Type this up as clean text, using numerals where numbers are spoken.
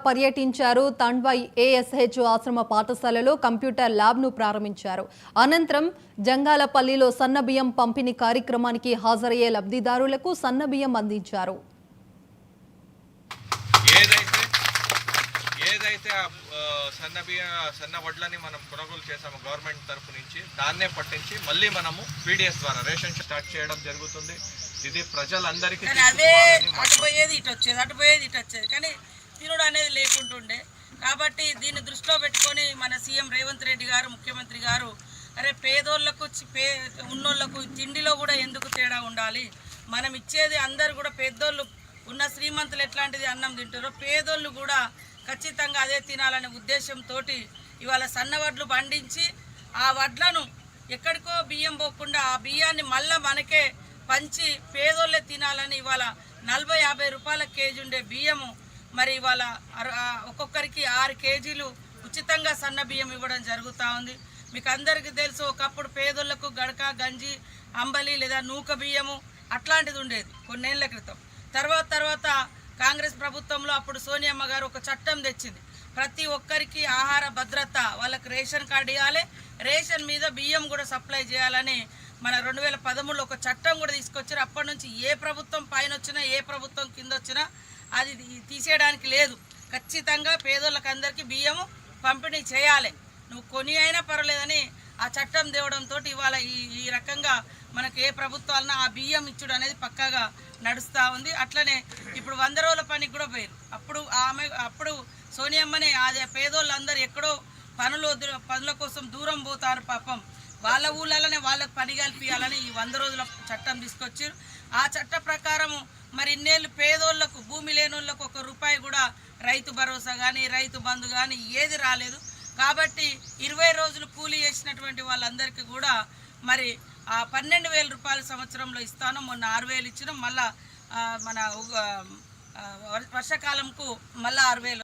పర్యటించారు. తండ్వై ఏఎస్హెచ్ ఆశ్రమ పాఠశాలలో కంప్యూటర్ ల్యాబ్ను ప్రారంభించారు. అనంతరం జంగాలపల్లిలో సన్నబియ్యం పంపిణీ కార్యక్రమానికి హాజరయ్యే లబ్ధిదారులకు సన్నబియ్యం అందించారు. ఏదైతే సన్న వడ్లని మనం కొనుగోలు చేసాము గవర్నమెంట్ తరఫు నుంచి, దాన్నే పట్టించి మళ్ళీ మనము పీడిఎస్ ద్వారా రేషన్ స్టార్ట్ చేయడం జరుగుతుంది. ఇది ప్రజలందరికీ అటుపోయేది ఇటు వచ్చేది కానీ తినుడు అనేది లేకుంటుండే. కాబట్టి దీన్ని దృష్టిలో పెట్టుకొని మన సీఎం రేవంత్ రెడ్డి గారు, ముఖ్యమంత్రి గారు, అరే పేదోళ్లకు ఉన్నోళ్లకు తిండిలో కూడా ఎందుకు తేడా ఉండాలి, మనం ఇచ్చేది అందరు కూడా పెద్దోళ్ళు ఉన్న శ్రీమంతులు ఎట్లాంటిది అన్నం తింటారో పేదోళ్ళు కూడా ఖచ్చితంగా అదే తినాలనే ఉద్దేశంతో ఇవాళ సన్న వడ్లు పండించి ఆ వడ్లను ఎక్కడికో బియ్యం పోకుండా ఆ బియ్యాన్ని మళ్ళీ మనకే పంచి పేదోళ్ళే తినాలని ఇవాళ 40-50 రూపాయల కేజీ ఉండే బియ్యము మరి ఇవాళ ఒక్కొక్కరికి 6 కేజీలు ఉచితంగా సన్న బియ్యం ఇవ్వడం జరుగుతూ ఉంది. మీకు అందరికీ తెలుసు, ఒకప్పుడు పేదోళ్లకు గడక, గంజి, అంబలి లేదా నూక బియ్యము అట్లాంటిది ఉండేది కొన్నేళ్ల క్రితం. తర్వాత కాంగ్రెస్ ప్రభుత్వంలో అప్పుడు సోనియమ్మ గారు ఒక చట్టం తెచ్చింది. ప్రతి ఒక్కరికి ఆహార భద్రత, వాళ్ళకి రేషన్ కార్డు ఇవ్వాలి, రేషన్ మీద బియ్యం కూడా సప్లై చేయాలని మన 2013లో ఒక చట్టం కూడా తీసుకొచ్చారు. అప్పటి నుంచి ఏ ప్రభుత్వం పైన వచ్చినా ఏ ప్రభుత్వం కింద వచ్చినా అది తీసేయడానికి లేదు. ఖచ్చితంగా పేదోళ్ళకి అందరికీ బియ్యము పంపిణీ చేయాలి, నువ్వు కొని అయినా పర్వాలేదని ఆ చట్టం తేవడంతో ఇవాళ ఈ రకంగా మనకు ఏ ప్రభుత్వాలన్నా ఆ బియ్యం ఇచ్చుడు అనేది పక్కాగా నడుస్తూ ఉంది. అట్లనే ఇప్పుడు 100 రోజుల పనికి కూడా పోయారు. అప్పుడు సోనియమ్మనే అదే పేదోళ్ళందరూ ఎక్కడో పనుల కోసం దూరం పోతారు, పాపం వాళ్ళ ఊళ్ళలోనే వాళ్ళకి పని కల్పించాలని ఈ 100 రోజుల చట్టం తీసుకొచ్చారు. ఆ చట్ట ప్రకారము మరి ఇన్నేళ్ళు పేదోళ్లకు, భూమి లేని వాళ్ళకు 1 రూపాయి కూడా రైతు భరోసా కానీ రైతు బంధు కానీ ఏది రాలేదు. కాబట్టి 20 రోజులు కూలీ చేసినటువంటి వాళ్ళందరికీ కూడా మరి 12,000 రూపాయల సంవత్సరంలో ఇస్తాను. మొన్న 6,000 ఇచ్చినాం. మళ్ళా మన వర్షాకాలంకు మళ్ళీ 6,000